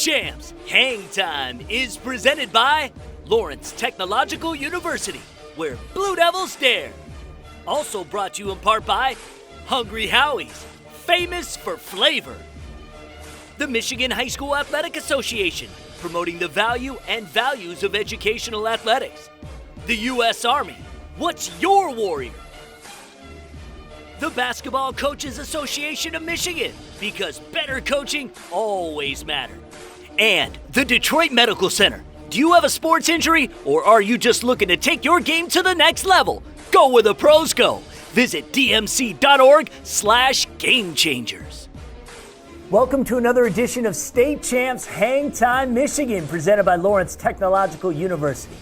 CHAMPS Hangtime is presented by Lawrence Technological University, where Blue Devils dare. Also brought to you in part by Hungry Howie's, famous for flavor. The Michigan High School Athletic Association, promoting the value and values of educational athletics. The U.S. Army, what's your warrior? The Basketball Coaches Association of Michigan, because better coaching always matters. And the Detroit Medical Center. Do you have a sports injury, or are you just looking to take your game to the next level? Go where the pros go. Visit dmc.org/gamechangers. Welcome to another edition of State Champs Hangtime Michigan, presented by Lawrence Technological University.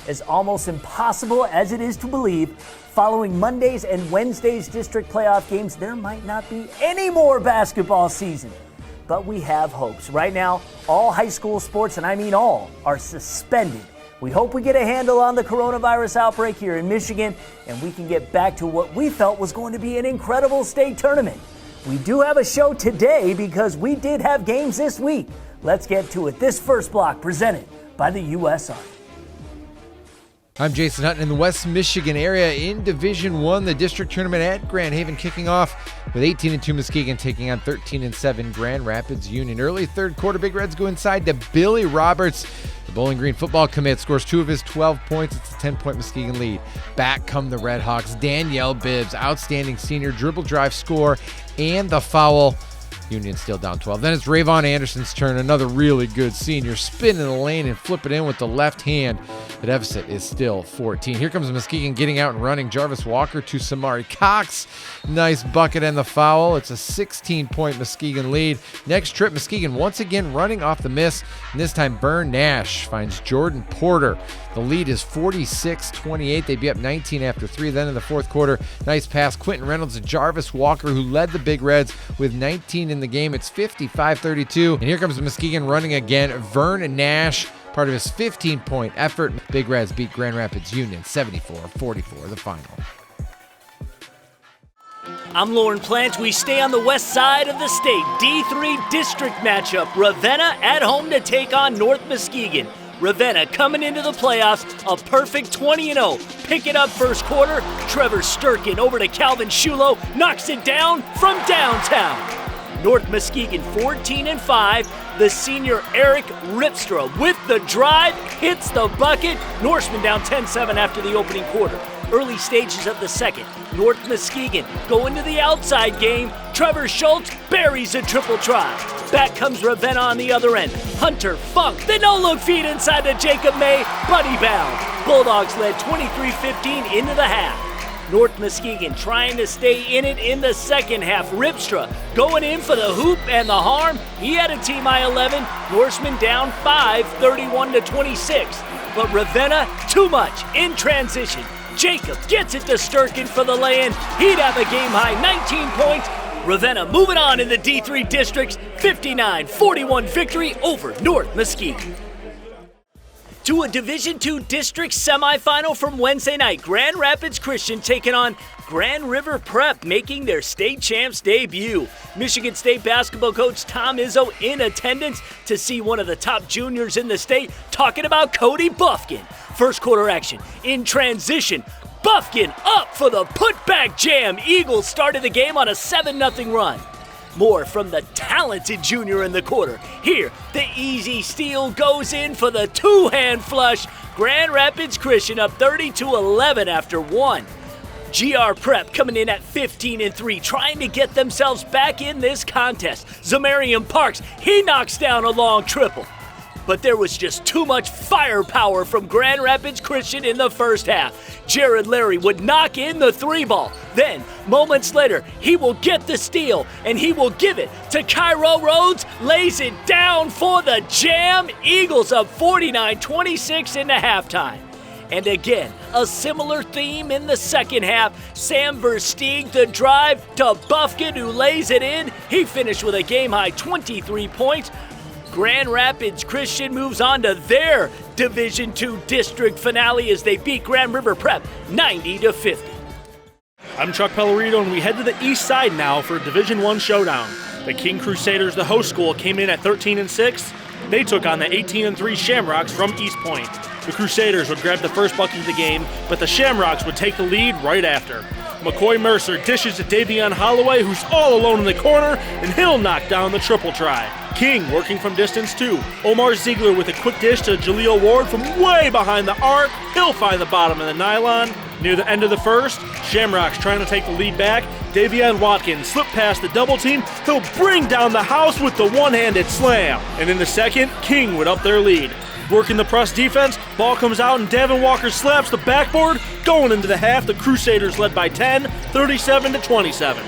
As almost impossible as it is to believe, following Monday's and Wednesday's district playoff games, there might not be any more basketball season. But we have hopes. Right now, all high school sports, and I mean all, are suspended. We hope we get a handle on the coronavirus outbreak here in Michigan, and we can get back to what we felt was going to be an incredible state tournament. We do have a show today because we did have games this week. Let's get to it. This first block presented by the U.S. Army. I'm Jason Hutton in the West Michigan area in Division I, the district tournament at Grand Haven kicking off with 18-2 Muskegon taking on 13-7 Grand Rapids Union. Early third quarter, Big Reds go inside to Billy Roberts. The Bowling Green football commit scores 2 of his 12 points. It's a 10-point Muskegon lead. Back come the Red Hawks. Danielle Bibbs, outstanding senior, dribble drive score and the foul. Union still down 12. Then it's Rayvon Anderson's turn. Another really good senior. Spin in the lane and flip it in with the left hand. The deficit is still 14. Here comes Muskegon getting out and running. Jarvis Walker to Samari Cox. Nice bucket and the foul. It's a 16-point Muskegon lead. Next trip, Muskegon once again running off the miss. And this time, Bern Nash finds Jordan Porter. The lead is 46-28. They'd be up 19 after 3. Then in the fourth quarter, nice pass. Quentin Reynolds and Jarvis Walker, who led the Big Reds with 19 in the game. It's 55-32. And here comes Muskegon running again. Vern Nash, part of his 15-point effort. Big Reds beat Grand Rapids Union 74-44, the final. I'm Lauren Plant. We stay on the west side of the state. D3 district matchup. Ravenna at home to take on North Muskegon. Ravenna coming into the playoffs, a perfect 20-0. Pick it up first quarter. Trevor Sturkin over to Calvin Shulo, knocks it down from downtown. North Muskegon 14-5. The senior Eric Ripstra with the drive, hits the bucket. Norseman down 10-7 after the opening quarter. Early stages of the second. North Muskegon going to the outside game. Trevor Schultz buries a triple try. Back comes Ravenna on the other end. Hunter Funk, the no-look feed inside to Jacob May, buddy bound. Bulldogs led 23-15 into the half. North Muskegon trying to stay in it in the second half. Ripstra going in for the hoop and the harm. He had a team high 11. Norseman down 5, 31-26. But Ravenna, too much in transition. Jacob gets it to Sturkin for the lay-in. He'd have a game-high 19 points. Ravenna moving on in the D3 districts. 59-41 victory over North Muskegon. To a Division II district semifinal from Wednesday night. Grand Rapids Christian taking on Grand River Prep, making their state champs debut. Michigan State basketball coach Tom Izzo in attendance to see one of the top juniors in the state, talking about Cody Buffkin. First quarter action in transition. Buffkin up for the putback jam. Eagles started the game on a 7-0 run. More from the talented junior in the quarter. Here, the easy steal goes in for the two-hand flush. Grand Rapids Christian up 30-11 after 1. GR Prep coming in at 15-3, trying to get themselves back in this contest. Zamarian Parks, he knocks down a long triple. But there was just too much firepower from Grand Rapids Christian in the first half. Jared Larry would knock in the 3-ball. Then, moments later, he will get the steal, and he will give it to Cairo Rhodes, lays it down for the jam. Eagles up 49-26 into halftime. And again, a similar theme in the second half. Sam Versteeg, the drive to Buffkin, who lays it in. He finished with a game-high 23 points. Grand Rapids Christian moves on to their Division II district finale as they beat Grand River Prep 90-50. I'm Chuck Pellerito, and we head to the east side now for Division I showdown. The King Crusaders, the host school, came in at 13-6. they took on the 18-3 Shamrocks from East Point. The Crusaders would grab the first bucket of the game, but the Shamrocks would take the lead right after. McCoy Mercer dishes to Davion Holloway, who's all alone in the corner, and he'll knock down the triple try. King working from distance too. Omar Ziegler with a quick dish to Jaleel Ward from way behind the arc. He'll find the bottom of the nylon. Near the end of the first, Shamrocks trying to take the lead back. Davion Watkins slipped past the double team. He'll bring down the house with the one-handed slam. And in the second, King would up their lead. Working the press defense, ball comes out and Davin Walker slaps the backboard. Going into the half, the Crusaders led by 10, 37-27.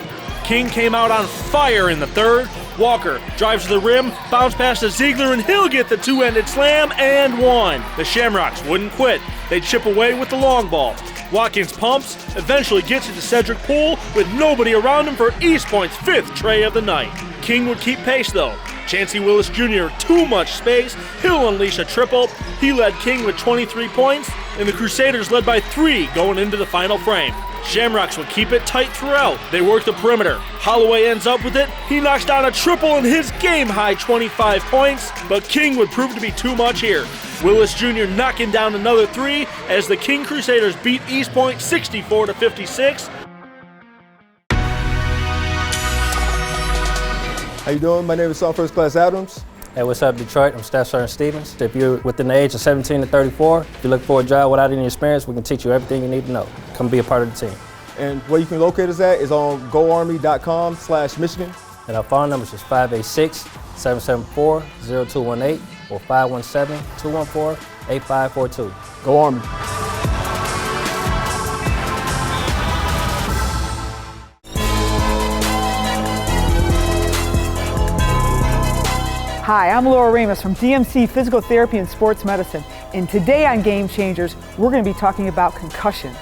King came out on fire in the third. Walker drives to the rim, bounce pass to Ziegler, and he'll get the two-handed slam and one. The Shamrocks wouldn't quit. They'd chip away with the long ball. Watkins pumps, eventually gets it to Cedric Poole with nobody around him for East Point's fifth tray of the night. King would keep pace though. Chancey Willis Jr., too much space. He'll unleash a triple. He led King with 23 points, and the Crusaders led by 3 going into the final frame. Shamrocks would keep it tight throughout. They work the perimeter. Holloway ends up with it. He knocks down a triple in his game-high 25 points, but King would prove to be too much here. Willis Jr. knocking down another 3 as the King Crusaders beat East Point 64-56. How you doing? My name is First Class Adams. Hey, what's up, Detroit? I'm Staff Sergeant Stevens. If you're within the age of 17 to 34, if you look for a job without any experience, we can teach you everything you need to know. Come be a part of the team. And where you can locate us at is on goarmy.com/Michigan. And our phone numbers is 586-774-0218 or 517-214-8542. Go Army. Hi, I'm Laura Ramos from DMC Physical Therapy and Sports Medicine, and today on Game Changers, we're going to be talking about concussion.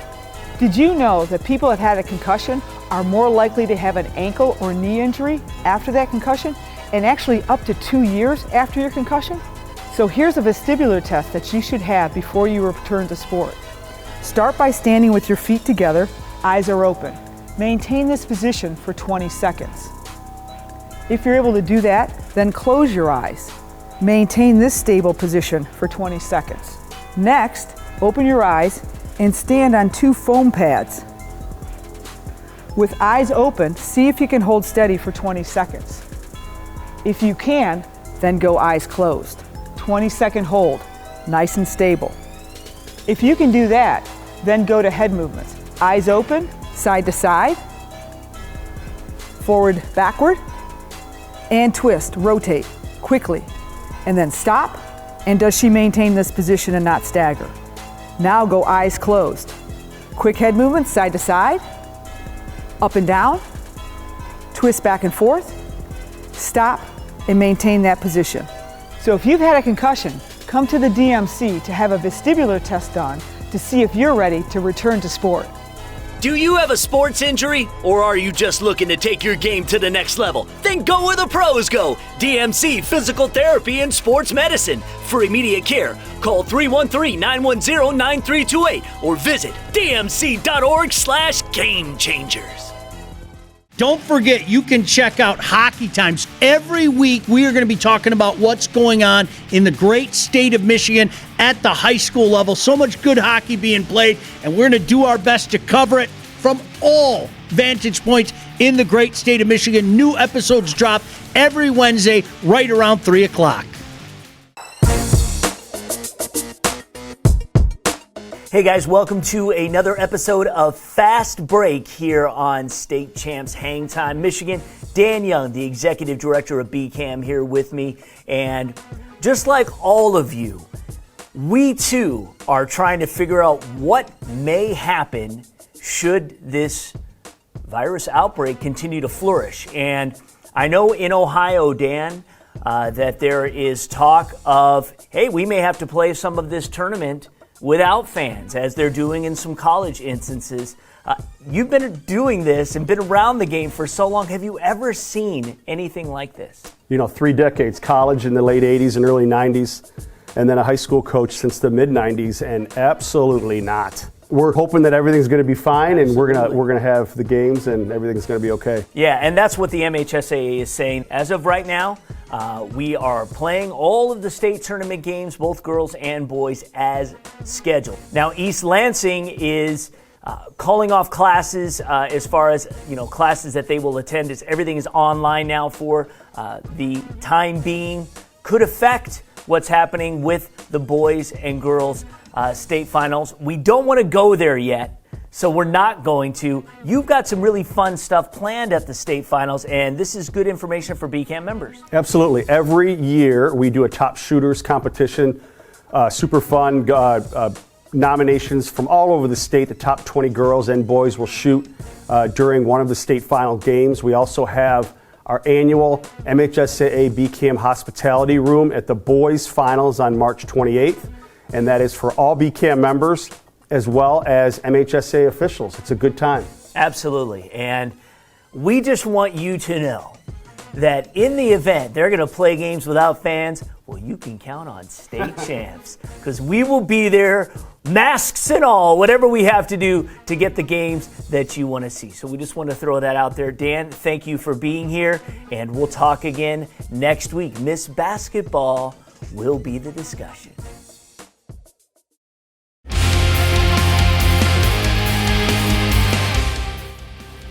Did you know that people that had a concussion are more likely to have an ankle or knee injury after that concussion, and actually up to 2 years after your concussion? So here's a vestibular test that you should have before you return to sport. Start by standing with your feet together, eyes are open. Maintain this position for 20 seconds. If you're able to do that, then close your eyes. Maintain this stable position for 20 seconds. Next, open your eyes and stand on 2 foam pads. With eyes open, see if you can hold steady for 20 seconds. If you can, then go eyes closed. 20-second hold, nice and stable. If you can do that, then go to head movements. Eyes open, side to side, forward, backward, and twist, rotate quickly, and then stop. And does she maintain this position and not stagger? Now go eyes closed. Quick head movements, side to side, up and down, twist back and forth, stop, and maintain that position. So if you've had a concussion, come to the DMC to have a vestibular test done to see if you're ready to return to sport. Do you have a sports injury, or are you just looking to take your game to the next level? Then go where the pros go. DMC Physical Therapy and Sports Medicine. For immediate care, call 313-910-9328 or visit dmc.org/gamechangers. Don't forget, you can check out Hockey Times. Every week, we are going to be talking about what's going on in the great state of Michigan at the high school level. So much good hockey being played, and we're going to do our best to cover it from all vantage points in the great state of Michigan. New episodes drop every Wednesday right around 3 o'clock. Hey guys, welcome to another episode of Fast Break here on State Champs Hangtime Michigan. Dan Young, the Executive Director of BCAM, here with me. And just like all of you, we too are trying to figure out what may happen should this virus outbreak continue to flourish. And I know in Ohio, Dan, that there is talk of, hey, we may have to play some of this tournament without fans, as they're doing in some college instances. You've been doing this and been around the game for so long. Have you ever seen anything like this? 3 decades, college in the late 80s and early 90s, and then a high school coach since the mid 90s, and absolutely not. We're hoping that everything's going to be fine, and we're gonna have the games and everything's going to be okay. Yeah, and that's what the MHSAA is saying. As of right now, We are playing all of the state tournament games, both girls and boys, as scheduled. Now, East Lansing is calling off classes as far as, classes that they will attend. Everything is online now for the time being. Could affect what's happening with the boys and girls state finals. We don't want to go there yet, so we're not going to. You've got some really fun stuff planned at the state finals, and this is good information for BCAM members. Absolutely. Every year we do a top shooters competition, super fun. Nominations from all over the state. The top 20 girls and boys will shoot during one of the state final games. We also have our annual MHSAA BCAM hospitality room at the boys finals on March 28th, and that is for all BCAM members as well as MHSAA officials. It's a good time. Absolutely. And we just want you to know that in the event they're going to play games without fans, well, you can count on State Champs, because we will be there, masks and all, whatever we have to do to get the games that you want to see. So we just want to throw that out there. Dan, thank you for being here, and we'll talk again next week. Miss Basketball will be the discussion.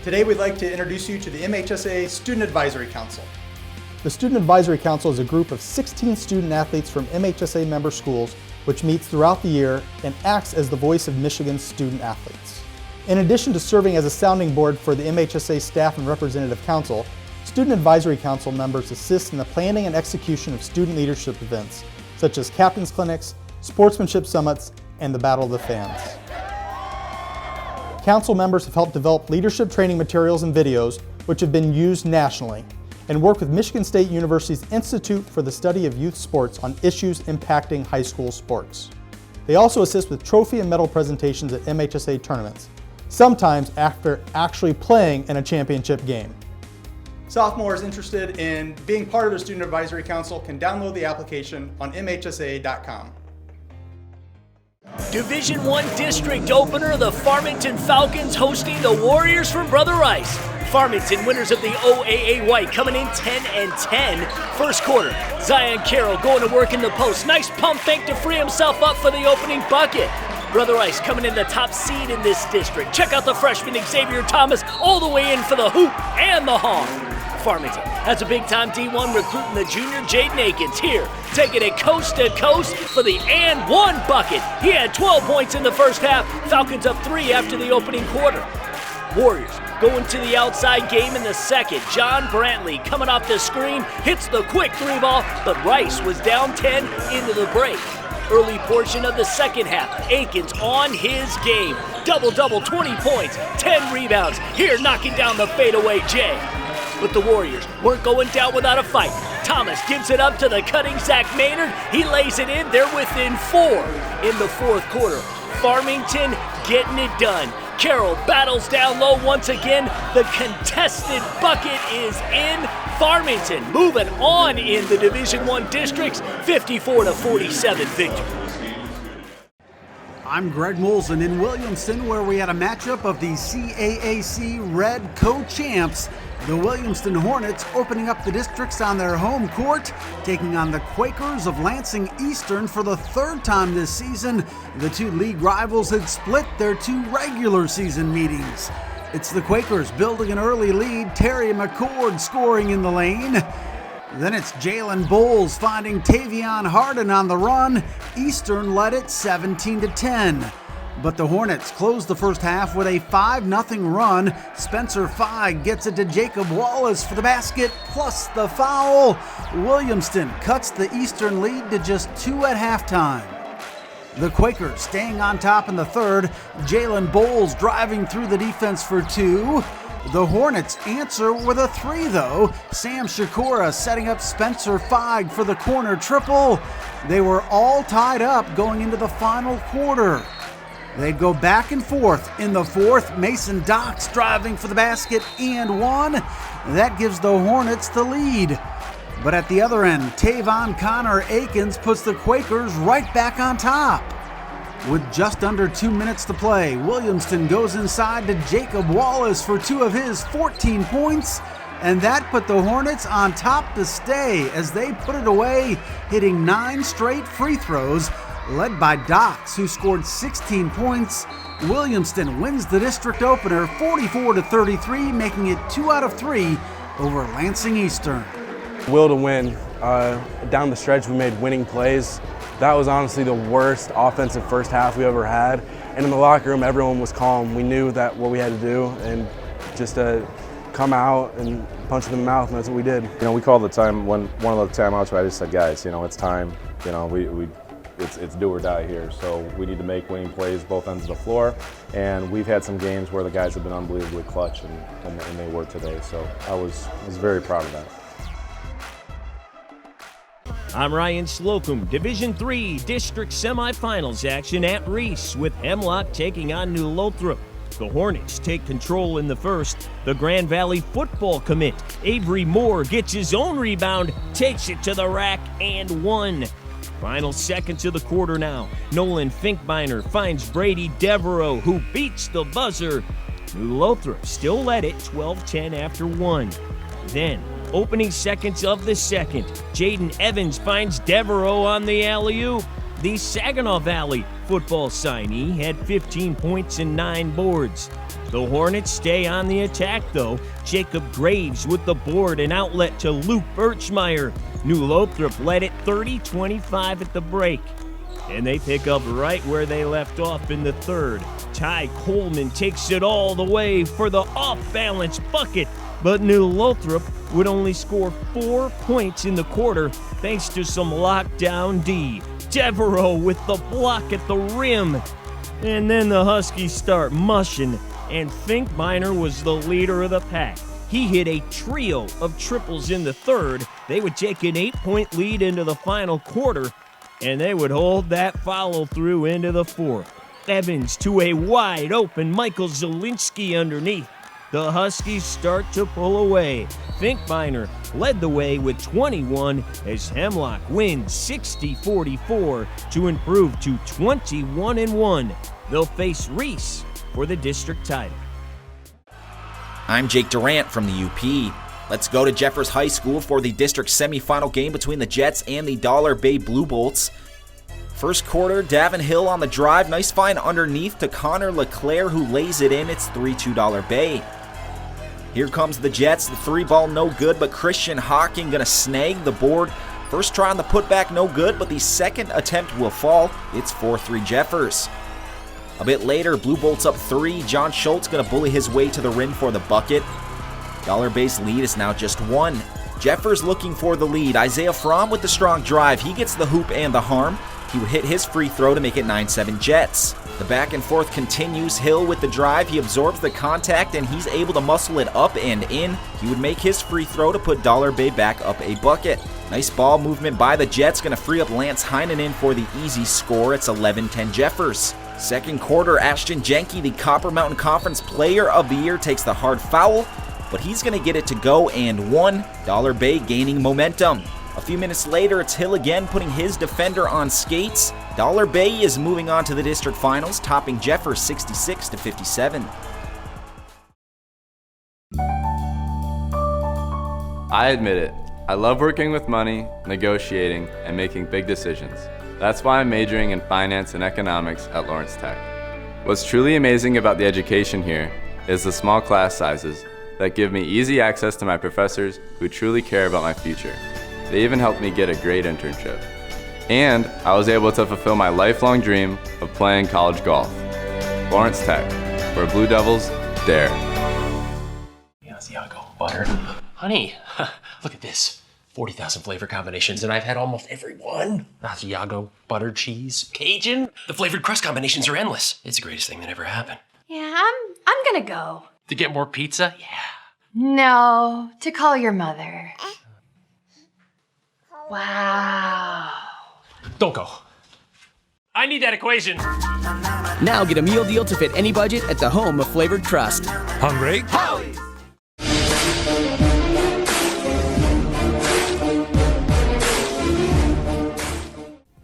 Today we'd like to introduce you to the MHSAA Student Advisory Council. The Student Advisory Council is a group of 16 student athletes from MHSAA member schools which meets throughout the year and acts as the voice of Michigan's student athletes. In addition to serving as a sounding board for the MHSAA staff and representative council, Student Advisory Council members assist in the planning and execution of student leadership events, such as captain's clinics, sportsmanship summits, and the Battle of the Fans. Council members have helped develop leadership training materials and videos which have been used nationally, and work with Michigan State University's Institute for the Study of Youth Sports on issues impacting high school sports. They also assist with trophy and medal presentations at MHSAA tournaments, sometimes after actually playing in a championship game. Sophomores interested in being part of the Student Advisory Council can download the application on MHSAA.com. Division I District Opener, the Farmington Falcons hosting the Warriors from Brother Rice. Farmington, winners of the OAA White, coming in 10-10. First quarter, Zion Carroll going to work in the post. Nice pump fake to free himself up for the opening bucket. Brother Rice coming in the top seed in this district. Check out the freshman Xavier Thomas all the way in for the hoop and the honk. Farmington has a big-time D1 recruiting the junior Jaden Akins here, taking it coast to coast for the and one bucket. He had 12 points in the first half. Falcons up 3 after the opening quarter. Warriors going to the outside game in the second. John Brantley coming off the screen, hits the quick 3-ball, but Rice was down 10 into the break. Early portion of the second half, Akins on his game. Double-double, 20 points, 10 rebounds. Here knocking down the fadeaway Jay. But the Warriors weren't going down without a fight. Thomas gives it up to the cutting Zach Maynard. He lays it in. They're within 4 in the fourth quarter. Farmington getting it done. Carroll battles down low once again. The contested bucket is in. Farmington moving on in the Division I districts, 54-47 victory. I'm Greg Molson in Williamston, where we had a matchup of the CAAC Red Co-Champs. The Williamston Hornets opening up the districts on their home court, taking on the Quakers of Lansing Eastern for the third time this season. The two league rivals had split their 2 regular season meetings. It's the Quakers building an early lead, Terry McCord scoring in the lane. Then it's Jalen Bowles finding Tavion Harden on the run. Eastern led it 17-10. But the Hornets closed the first half with a 5-0 run. Spencer Feig gets it to Jacob Wallace for the basket, plus the foul. Williamston cuts the Eastern lead to just 2 at halftime. The Quakers staying on top in the third. Jalen Bowles driving through the defense for 2. The Hornets answer with a 3, though. Sam Shakura setting up Spencer Feig for the corner triple. They were all tied up going into the final quarter. They'd go back and forth in the fourth. Mason Docks driving for the basket and 1. That gives the Hornets the lead. But at the other end, Tavon Connor Akins puts the Quakers right back on top. With just under 2 minutes to play, Williamston goes inside to Jacob Wallace for 2 of his 14 points. and that put the Hornets on top to stay as they put it away, hitting 9 straight free throws, led by Dox, who scored 16 points. Williamston wins the district opener 44-33, making it 2 out of 3 over Lansing Eastern. Will to win. Down the stretch, we made winning plays. That was honestly the worst offensive first half we ever had. And in the locker room, everyone was calm. We knew that what we had to do, and just come out and punch them in the mouth, and that's what we did. We called the time one of the timeouts where I just said, guys, it's time. It's do or die here. So we need to make winning plays both ends of the floor. And we've had some games where the guys have been unbelievably clutch, and they were today. So I was very proud of that. I'm Ryan Slocum. Division III District Semifinals action at Reese with Hemlock taking on New Lothrop. The Hornets take control in the first. The Grand Valley football commit, Avery Moore, gets his own rebound, takes it to the rack, and one. Final seconds of the quarter now. Nolan Finkbeiner finds Brady Devereaux, who beats the buzzer. New Lothrop still led it 12-10 after one. Then, opening seconds of the second, Jaden Evans finds Devereaux on the alley-oop. The Saginaw Valley football signee had 15 points and 9 boards. The Hornets stay on the attack, though. Jacob Graves with the board and outlet to Luke Birchmeyer. New Lothrop led it 30-25 at the break. And they pick up right where they left off in the third. Ty Coleman takes it all the way for the off-balance bucket. But New Lothrop would only score 4 points in the quarter thanks to some lockdown D. Devereaux with the block at the rim. And then the Huskies start mushing, and Finkbeiner was the leader of the pack. He hit a trio of triples in the third. They would take an 8-point lead into the final quarter, and they would hold that follow-through into the fourth. Evans to a wide-open Michael Zielinski underneath. The Huskies start to pull away. Finkbeiner led the way with 21 as Hemlock wins 60-44 to improve to 21-1. They'll face Reese for the district title. I'm Jake Durant from the UP. Let's go to Jeffers High School for the district semifinal game between the Jets and the Dollar Bay Blue Bolts. First quarter, Davin Hill on the drive. Nice find underneath to Connor LeClaire, who lays it in. It's 3-2 Dollar Bay. Here comes the Jets. The 3-ball no good, but Christian Hawking going to snag the board. First try on the putback no good, but the second attempt will fall. It's 4-3 Jeffers. A bit later, Blue Bolts up 3. John Schultz going to bully his way to the rim for the bucket. Dollar Bay's lead is now just 1. Jeffers looking for the lead. Isaiah Fromm with the strong drive. He gets the hoop and the harm. He would hit his free throw to make it 9-7 Jets. The back and forth continues. Hill with the drive. He absorbs the contact and he's able to muscle it up and in. He would make his free throw to put Dollar Bay back up a bucket. Nice ball movement by the Jets. Going to free up Lance Heinen in for the easy score. It's 11-10 Jeffers. Second quarter, Ashton Jenke, the Copper Mountain Conference Player of the Year, takes the hard foul, but he's going to get it to go and 1. Dollar Bay gaining momentum. A few minutes later, it's Hill again putting his defender on skates. Dollar Bay is moving on to the district finals, topping Jeffers 66-57. I admit it. I love working with money, negotiating, and making big decisions. That's why I'm majoring in finance and economics at Lawrence Tech. What's truly amazing about the education here is the small class sizes that give me easy access to my professors who truly care about my future. They even helped me get a great internship. And I was able to fulfill my lifelong dream of playing college golf. Lawrence Tech, where Blue Devils dare. Asiago butter. Honey, look at this. 40,000 flavor combinations, and I've had almost every one. Asiago, butter, cheese, Cajun. The flavored crust combinations are endless. It's the greatest thing that ever happened. Yeah, I'm gonna go. To get more pizza? Yeah. No, to call your mother. Wow. Don't go. I need that equation. Now get a meal deal to fit any budget at the home of flavored crust. Hungry? Howie!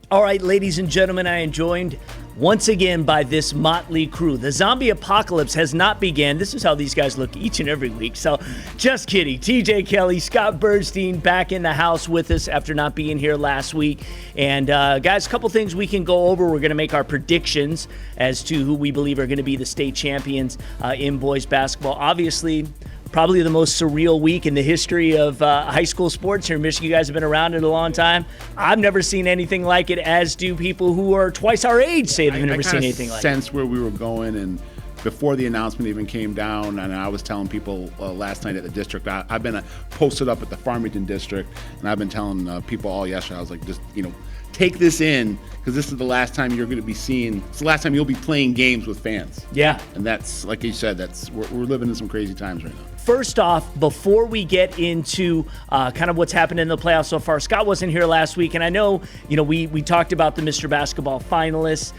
All right, ladies and gentlemen, I enjoyed once again by this motley crew. The zombie apocalypse has not begun. This is how these guys look each and every week. So just kidding. TJ Kelly, Scott Bernstein back in the house with us after not being here last week. And guys, a couple things we can go over. We're going to make our predictions as to who we believe are going to be the state champions in boys basketball. Obviously, probably the most surreal week in the history of high school sports here in Michigan. You guys have been around it a long time. I've never seen anything like it, as do people who are twice our age say they've never seen anything like it. I sense where we were going, and before the announcement even came down, and I was telling people last night at the district, I've been posted up at the Farmington district, and I've been telling people all yesterday, I was like, just, take this in, because this is the last time you're going to be seeing, it's the last time you'll be playing games with fans. Yeah. And that's, like you said, we're living in some crazy times right now. First off, before we get into kind of what's happened in the playoffs so far, Scott wasn't here last week, and I know, we talked about the Mr. Basketball finalists.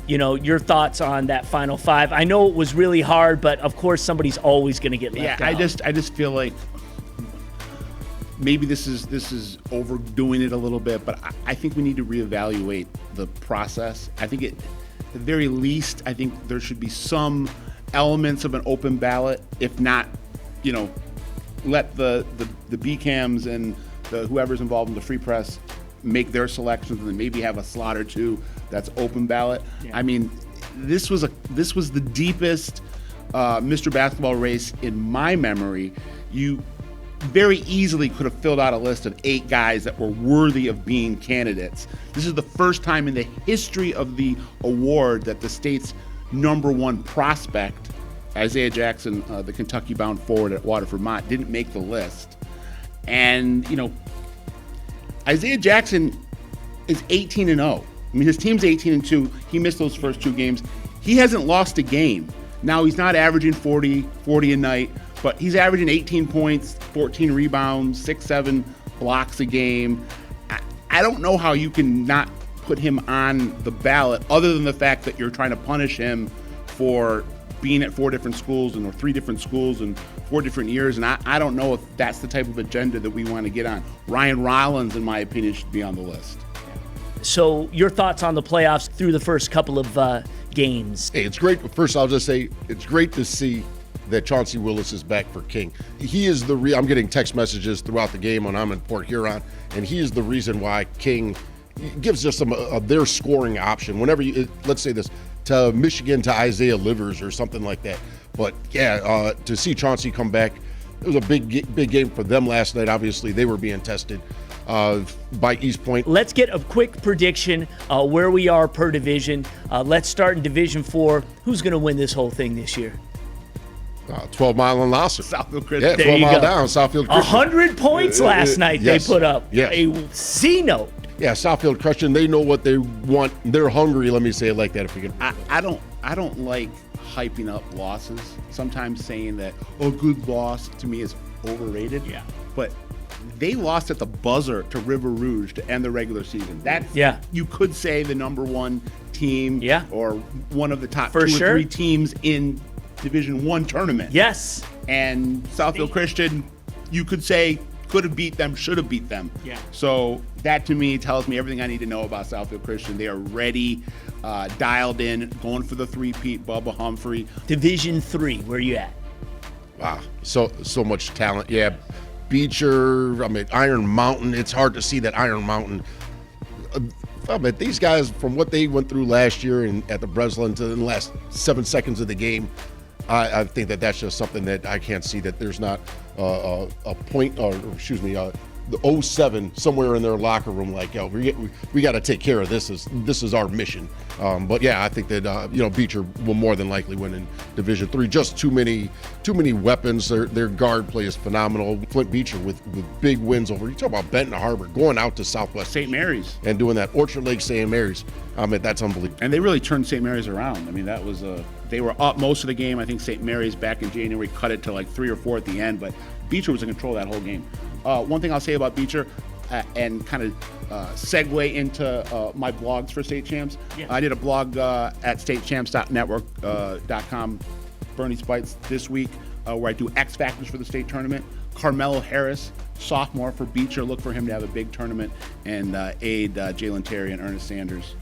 Your thoughts on that Final Five. I know it was really hard, but of course somebody's always going to get left out. I just feel like maybe this is overdoing it a little bit, but I think we need to reevaluate the process. I think at the very least, I think there should be some elements of an open ballot, if not, let the BCAMs and whoever's involved in the Free Press make their selections, and then maybe have a slot or two that's open ballot. Yeah. I mean, this was the deepest Mr. Basketball race in my memory. You very easily could have filled out a list of 8 guys that were worthy of being candidates. This is the first time in the history of the award that the state's #1 prospect, Isaiah Jackson, the Kentucky-bound forward at Waterford Mott, didn't make the list. And, Isaiah Jackson is 18-0. I mean, his team's 18-2. He missed those first 2 games. He hasn't lost a game. Now, he's not averaging 40 a night, but he's averaging 18 points, 14 rebounds, 6-7 blocks a game. I don't know how you can not put him on the ballot, other than the fact that you're trying to punish him for being at 4 different schools or 3 different schools in 4 different years. And I don't know if that's the type of agenda that we want to get on. Ryan Rollins, in my opinion, should be on the list. So your thoughts on the playoffs through the first couple of games? Hey, it's great. First, I'll just say it's great to see that Chauncey Willis is back for King. He is I'm getting text messages throughout the game when I'm in Port Huron, and he is the reason why King gives us their scoring option. Whenever let's say this, to Michigan, to Isaiah Livers or something like that. But yeah, to see Chauncey come back, it was a big game for them last night. Obviously, they were being tested by East Point. Let's get a quick prediction where we are per division. Let's start in Division 4. Who's going to win this whole thing this year? 12 Mile and Lawson. Southfield Christian. Yeah, 12 Mile down, Southfield Christian. 100 points last night yes, they put up. Yes. A C-note. Yeah, Southfield Christian, they know what they want. They're hungry, let me say it like that if we can. I don't like hyping up losses. Sometimes saying that, good loss to me is overrated. Yeah. But they lost at the buzzer to River Rouge to end the regular season. You could say the #1 team, or one of the top 2 or 3 teams in Division 1 tournament. Yes. And Southfield Christian, you could say, could have beat them, should have beat them. Yeah. So that to me tells me everything I need to know about Southfield Christian. They are ready, dialed in, going for the 3-peat. Bubba Humphrey. Division 3, where are you at? Wow, so much talent. Yeah, Beecher, Iron Mountain. It's hard to see that Iron Mountain. These guys, from what they went through last year at the Breslin to the last 7 seconds of the game, I think that's just something that I can't see that there's not a point, the 07 somewhere in their locker room like, we got to take care of this. This is our mission. But yeah, I think that Beecher will more than likely win in Division 3. Just too many weapons. Their guard play is phenomenal. Flint Beecher with big wins over. You talk about Benton Harbor going out to Southwest St. Mary's and doing that. Orchard Lake St. Mary's. That's unbelievable. And they really turned St. Mary's around. That was they were up most of the game. I think St. Mary's back in January cut it to like 3 or 4 at the end, but Beecher was in control that whole game. One thing I'll say about Beecher, and kind of segue into my blogs for State Champs. Yeah. I did a blog at statechamps.network.com, Bernie Spites, this week, where I do X Factors for the state tournament. Carmelo Harris, sophomore for Beecher. Look for him to have a big tournament and aid Jalen Terry and Ernest Sanders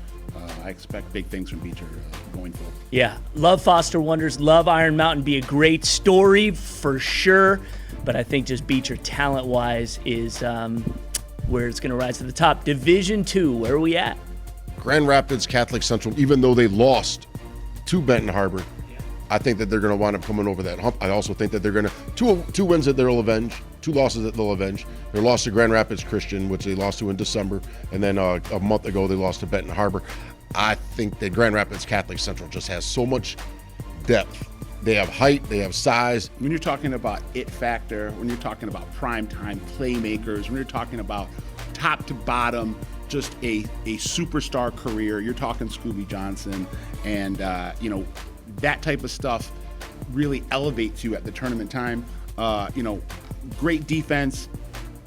I expect big things from Beecher going forward. Yeah, love Foster Wonders, love Iron Mountain, be a great story for sure. But I think just Beecher talent-wise is where it's going to rise to the top. Division II, where are we at? Grand Rapids Catholic Central, even though they lost to Benton Harbor, I think that they're going to wind up coming over that hump. I also think that they're going to two wins that they'll avenge, 2 losses that they'll avenge. They lost to Grand Rapids Christian, which they lost to in December, and then a month ago they lost to Benton Harbor. I think that Grand Rapids Catholic Central just has so much depth. They have height, they have size. When you're talking about it factor, when you're talking about primetime playmakers, when you're talking about top to bottom, just a superstar career, you're talking Scooby Johnson, and that type of stuff really elevates you at the tournament time. Great defense,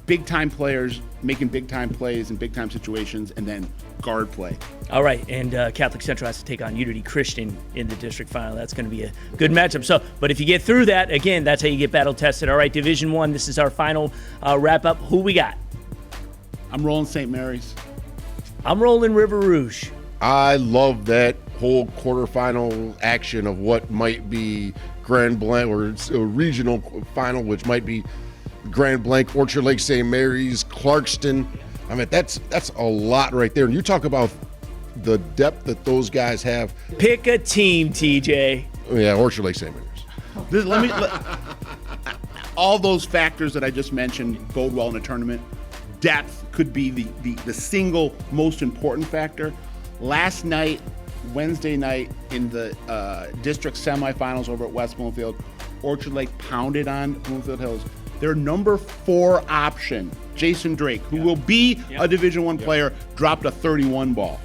big time players making big time plays in big time situations, and then guard play. All right, and Catholic Central has to take on Unity Christian in the district final. That's going to be a good matchup. So, but if you get through that, again, that's how you get battle tested. All right, Division I, this is our final wrap up. Who we got? I'm rolling St. Mary's. I'm rolling River Rouge. I love that whole quarterfinal action of what might be Grand Blanc, or it's a regional final, which might be Grand Blanc, Orchard Lake, St. Mary's, Clarkston. I mean, that's a lot right there. And you talk about the depth that those guys have. Pick a team, TJ. Yeah, Orchard Lake, St. Mary's. All those factors that I just mentioned bode well in a tournament. Depth could be the single most important factor. Last night, Wednesday night, in the district semifinals over at West Bloomfield, Orchard Lake pounded on Bloomfield Hills. Their number 4 option, Jason Drake, who will be a Division I player, dropped a 31 ball.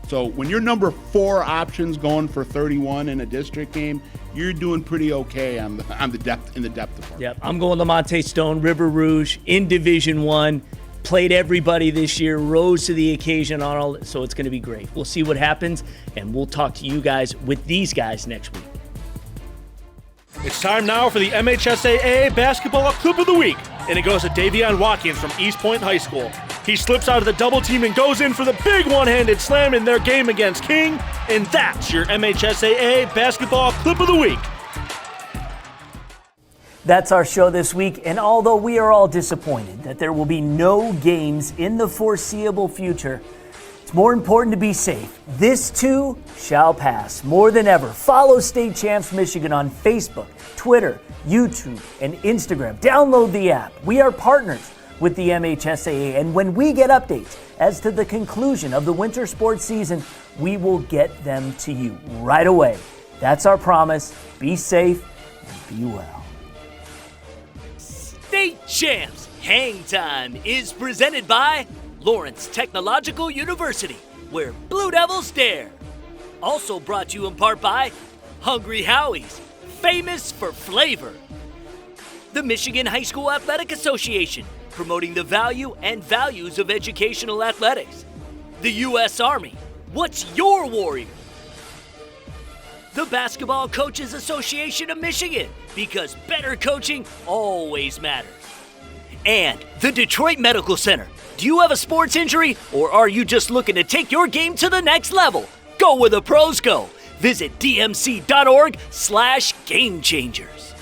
So when your number 4 options going for 31 in a district game, you're doing pretty okay on the depth department. Yep, I'm going Lamonte Stone, River Rouge in Division I. Played everybody this year, rose to the occasion on all, so it's going to be great. We'll see what happens, and we'll talk to you guys with these guys next week. It's time now for the MHSAA Basketball Clip of the Week, and it goes to Davion Watkins from East Point High School. He slips out of the double team and goes in for the big one-handed slam in their game against King, and that's your MHSAA Basketball Clip of the Week. That's our show this week, and although we are all disappointed that there will be no games in the foreseeable future, it's more important to be safe. This too shall pass. More than ever, follow State Champs Michigan on Facebook, Twitter, YouTube, and Instagram. Download the app. We are partners with the MHSAA, and when we get updates as to the conclusion of the winter sports season, we will get them to you right away. That's our promise. Be safe and be well. State Champs Hangtime is presented by Lawrence Technological University, where Blue Devils dare. Also brought to you in part by Hungry Howie's, famous for flavor. The Michigan High School Athletic Association, promoting the value and values of educational athletics. The U.S. Army, what's your warrior? The Basketball Coaches Association of Michigan, because better coaching always matters. And the Detroit Medical Center. Do you have a sports injury, or are you just looking to take your game to the next level? Go where the pros go. Visit dmc.org/gamechangers.